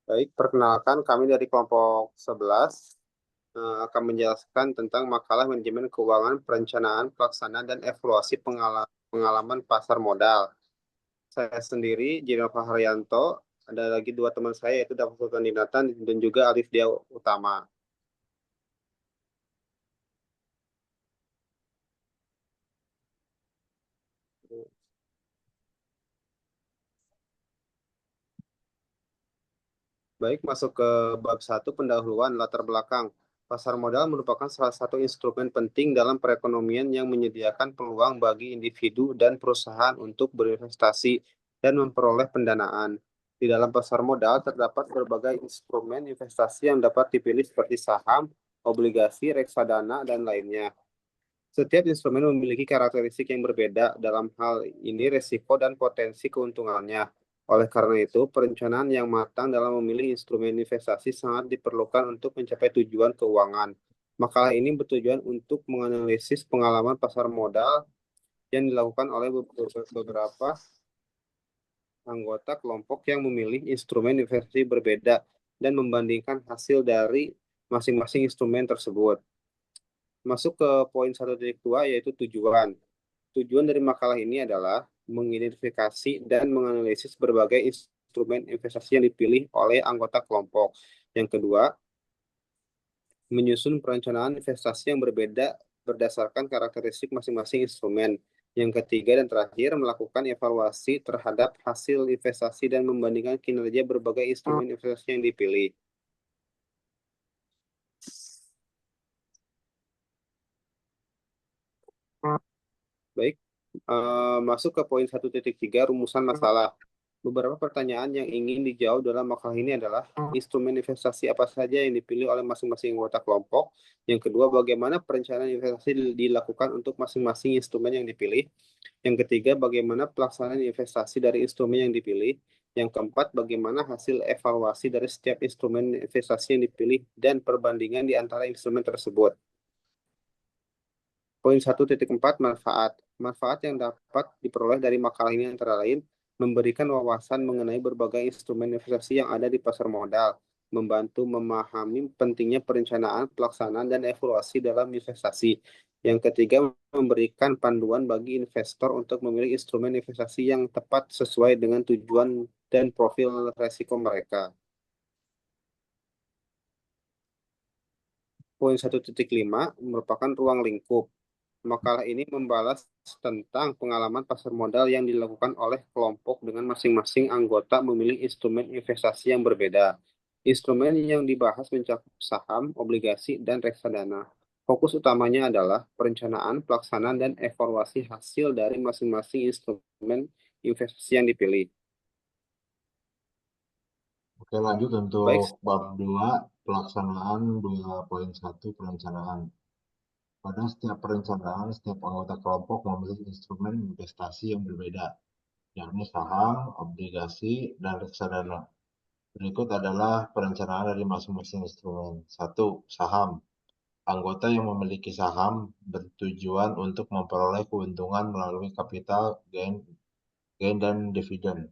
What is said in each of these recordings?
Baik, perkenalkan kami dari kelompok 11 akan menjelaskan tentang makalah manajemen keuangan, perencanaan, pelaksanaan, dan evaluasi pengalaman pasar modal. Saya sendiri, Jenova Haryanto, ada lagi dua teman saya, yaitu David Sultan Dinatan dan juga Alif Dia Utama. Baik, masuk ke bab 1 pendahuluan latar belakang. Pasar modal merupakan salah satu instrumen penting dalam perekonomian yang menyediakan peluang bagi individu dan perusahaan untuk berinvestasi dan memperoleh pendanaan. Di dalam pasar modal terdapat berbagai instrumen investasi yang dapat dipilih seperti saham, obligasi, reksadana, dan lainnya. Setiap instrumen memiliki karakteristik yang berbeda, dalam hal ini risiko dan potensi keuntungannya. Oleh karena itu, perencanaan yang matang dalam memilih instrumen investasi sangat diperlukan untuk mencapai tujuan keuangan. Makalah ini bertujuan untuk menganalisis pengalaman pasar modal yang dilakukan oleh beberapa anggota kelompok yang memilih instrumen investasi berbeda dan membandingkan hasil dari masing-masing instrumen tersebut. Masuk ke poin 1.2 yaitu tujuan. Tujuan dari makalah ini adalah mengidentifikasi dan menganalisis berbagai instrumen investasi yang dipilih oleh anggota kelompok. Yang kedua, menyusun perencanaan investasi yang berbeda berdasarkan karakteristik masing-masing instrumen. Yang ketiga dan terakhir, melakukan evaluasi terhadap hasil investasi dan membandingkan kinerja berbagai instrumen investasi yang dipilih. Baik, masuk ke poin 1.3 rumusan masalah. Beberapa pertanyaan yang ingin dijawab dalam makalah ini adalah instrumen investasi apa saja yang dipilih oleh masing-masing anggota kelompok. Yang kedua, bagaimana perencanaan investasi dilakukan untuk masing-masing instrumen yang dipilih. Yang ketiga, bagaimana pelaksanaan investasi dari instrumen yang dipilih. Yang keempat, bagaimana hasil evaluasi dari setiap instrumen investasi yang dipilih dan perbandingan di antara instrumen tersebut. Poin 1.4 manfaat. Manfaat yang dapat diperoleh dari makalah ini antara lain memberikan wawasan mengenai berbagai instrumen investasi yang ada di pasar modal, membantu memahami pentingnya perencanaan, pelaksanaan, dan evaluasi dalam investasi. Yang ketiga, memberikan panduan bagi investor untuk memilih instrumen investasi yang tepat sesuai dengan tujuan dan profil resiko mereka. Poin 1.5 merupakan ruang lingkup. Makalah ini membalas tentang pengalaman pasar modal yang dilakukan oleh kelompok dengan masing-masing anggota memilih instrumen investasi yang berbeda. Instrumen yang dibahas mencakup saham, obligasi, dan reksadana. Fokus utamanya adalah perencanaan, pelaksanaan, dan evaluasi hasil dari masing-masing instrumen investasi yang dipilih. Oke, lanjut untuk Baik, bab 2 pelaksanaan 2.1 perencanaan. Pada setiap perencanaan, setiap anggota kelompok memiliki instrumen investasi yang berbeda, yakni saham, obligasi, dan reksadana. Berikut adalah perencanaan dari masing-masing instrumen. 1. Saham. Anggota yang memiliki saham bertujuan untuk memperoleh keuntungan melalui capital gain dan dividen.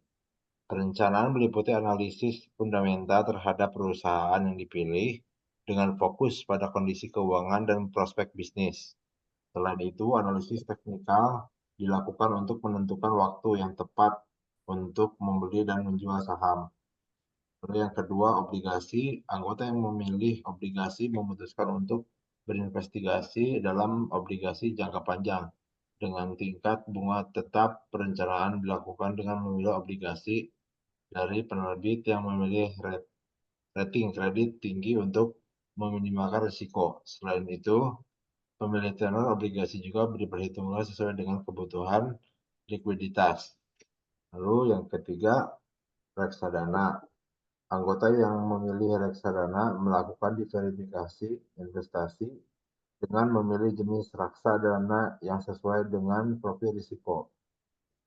Perencanaan meliputi analisis fundamental terhadap perusahaan yang dipilih dengan fokus pada kondisi keuangan dan prospek bisnis. Selain itu, analisis teknikal dilakukan untuk menentukan waktu yang tepat untuk membeli dan menjual saham. Lalu yang kedua, obligasi. Anggota yang memilih obligasi memutuskan untuk berinvestigasi dalam obligasi jangka panjang dengan tingkat bunga tetap. Perencanaan dilakukan dengan memilih obligasi dari penerbit yang memilih rating kredit tinggi untuk meminimalkan risiko. Selain itu, pemilihan tenor obligasi juga diperhitungkan sesuai dengan kebutuhan likuiditas. Lalu yang ketiga, reksadana. Anggota yang memilih reksadana melakukan diverifikasi investasi dengan memilih jenis reksadana yang sesuai dengan profil risiko.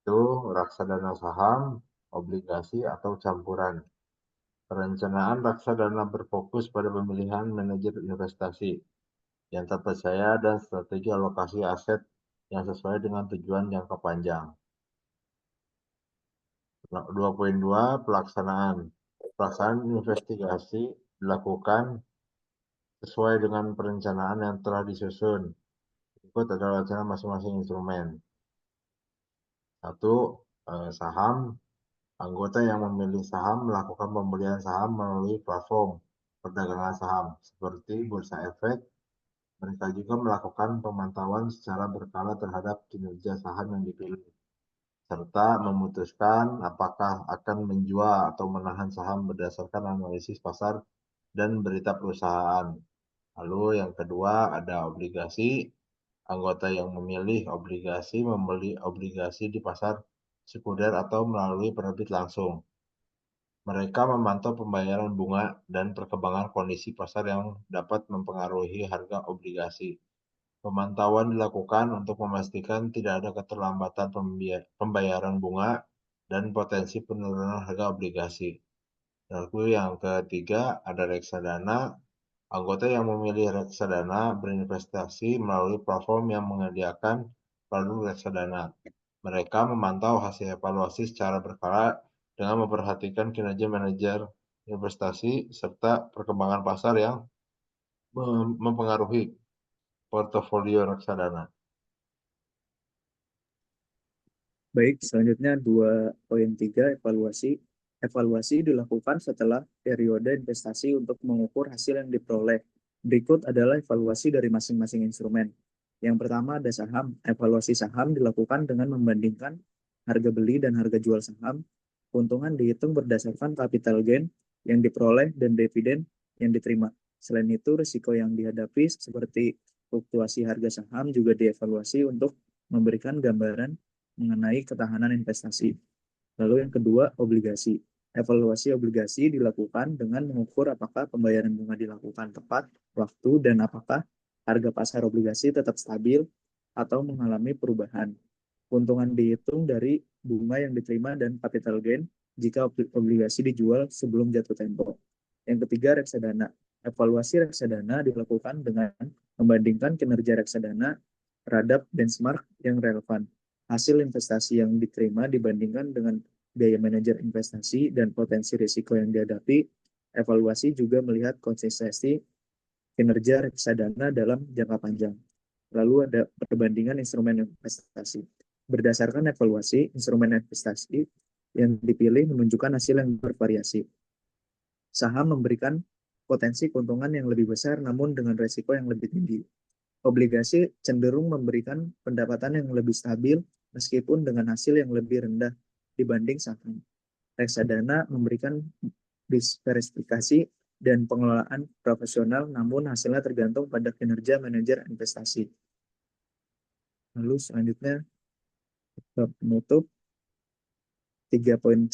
Itu reksadana saham, obligasi, atau campuran. Perencanaan reksadana berfokus pada pemilihan manajer investasi yang terpercaya dan strategi alokasi aset yang sesuai dengan tujuan jangka panjang. 2.2 pelaksanaan. Pelaksanaan investigasi dilakukan sesuai dengan perencanaan yang telah disusun. Berikut adalah wacana masing-masing instrumen. 1. Saham. Anggota yang memilih saham melakukan pembelian saham melalui platform perdagangan saham seperti Bursa Efek. Mereka juga melakukan pemantauan secara berkala terhadap kinerja saham yang dipilih, serta memutuskan apakah akan menjual atau menahan saham berdasarkan analisis pasar dan berita perusahaan. Lalu yang kedua ada obligasi. Anggota yang memilih obligasi membeli obligasi di pasar sekunder atau melalui penerbit langsung. Mereka memantau pembayaran bunga dan perkembangan kondisi pasar yang dapat mempengaruhi harga obligasi. Pemantauan dilakukan untuk memastikan tidak ada keterlambatan pembayaran bunga dan potensi penurunan harga obligasi. Lalu yang ketiga ada reksadana. Anggota yang memilih reksadana berinvestasi melalui platform yang menyediakan produk reksadana. Mereka memantau hasil evaluasi secara berkala dengan memperhatikan kinerja manajer investasi serta perkembangan pasar yang mempengaruhi portofolio reksadana. Baik, selanjutnya 2.3 evaluasi. Evaluasi dilakukan setelah periode investasi untuk mengukur hasil yang diperoleh. Berikut adalah evaluasi dari masing-masing instrumen. Yang pertama ada saham. Evaluasi saham dilakukan dengan membandingkan harga beli dan harga jual saham. Keuntungan dihitung berdasarkan capital gain yang diperoleh dan dividen yang diterima. Selain itu, risiko yang dihadapi seperti fluktuasi harga saham juga dievaluasi untuk memberikan gambaran mengenai ketahanan investasi. Lalu yang kedua, obligasi. Evaluasi obligasi dilakukan dengan mengukur apakah pembayaran bunga dilakukan tepat waktu dan apakah harga pasar obligasi tetap stabil atau mengalami perubahan. Keuntungan dihitung dari bunga yang diterima dan capital gain jika obligasi dijual sebelum jatuh tempo. Yang ketiga, reksadana. Evaluasi reksadana dilakukan dengan membandingkan kinerja reksadana terhadap benchmark yang relevan. Hasil investasi yang diterima dibandingkan dengan biaya manajer investasi dan potensi risiko yang dihadapi. Evaluasi juga melihat konsistensi kinerja reksadana dalam jangka panjang. Lalu ada perbandingan instrumen investasi. Berdasarkan evaluasi, instrumen investasi yang dipilih menunjukkan hasil yang bervariasi. Saham memberikan potensi keuntungan yang lebih besar namun dengan risiko yang lebih tinggi. Obligasi cenderung memberikan pendapatan yang lebih stabil meskipun dengan hasil yang lebih rendah dibanding saham. Reksadana memberikan diversifikasi dan pengelolaan profesional, namun hasilnya tergantung pada kinerja manajer investasi. Lalu selanjutnya, penutup 3.1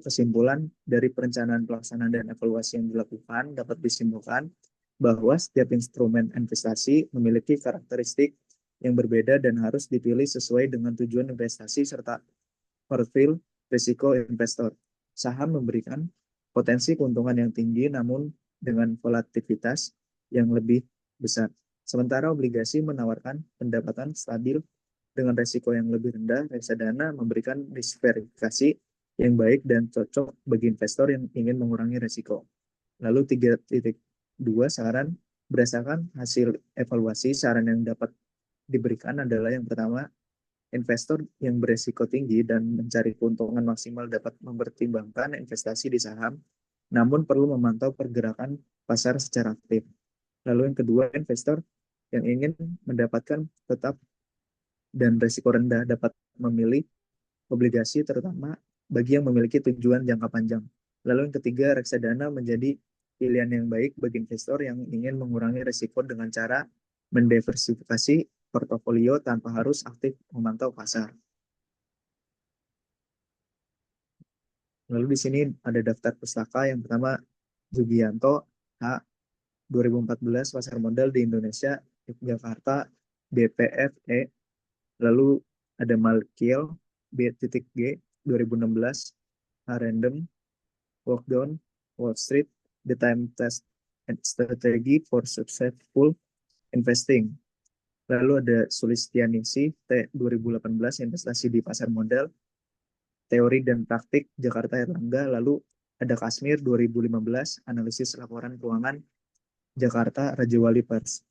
kesimpulan dari perencanaan pelaksanaan dan evaluasi yang dilakukan dapat disimpulkan bahwa setiap instrumen investasi memiliki karakteristik yang berbeda dan harus dipilih sesuai dengan tujuan investasi serta profil risiko investor. Saham memberikan potensi keuntungan yang tinggi namun dengan volatilitas yang lebih besar. Sementara obligasi menawarkan pendapatan stabil dengan risiko yang lebih rendah. Reksadana memberikan diversifikasi yang baik dan cocok bagi investor yang ingin mengurangi risiko. Lalu 3.2 saran berdasarkan hasil evaluasi, saran yang dapat diberikan adalah yang pertama, investor yang beresiko tinggi dan mencari keuntungan maksimal dapat mempertimbangkan investasi di saham, namun perlu memantau pergerakan pasar secara aktif. Lalu yang kedua, investor yang ingin mendapatkan tetap dan risiko rendah dapat memilih obligasi terutama bagi yang memiliki tujuan jangka panjang. Lalu yang ketiga, reksadana menjadi pilihan yang baik bagi investor yang ingin mengurangi risiko dengan cara mendiversifikasi portofolio tanpa harus aktif memantau pasar. Lalu di sini ada daftar pustaka. Yang pertama, Jugianto H. 2014 pasar modal di Indonesia, Yogyakarta, BPFE. Lalu ada Malkiel B.G 2016, Random, Walkdown, Wall Street, The Time Test and Strategy for Successful Investing. Lalu ada Sulistianingsih T 2018 investasi di pasar modal, teori dan praktik Jakarta Erlangga. Lalu Ada Kasmir 2015, analisis laporan keuangan Jakarta Raja Wali Pers.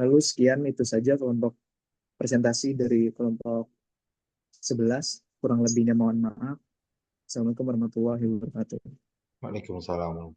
Lalu sekian itu saja kelompok presentasi dari kelompok 11. Kurang lebihnya mohon maaf. Assalamualaikum warahmatullahi wabarakatuh. Waalaikumsalam.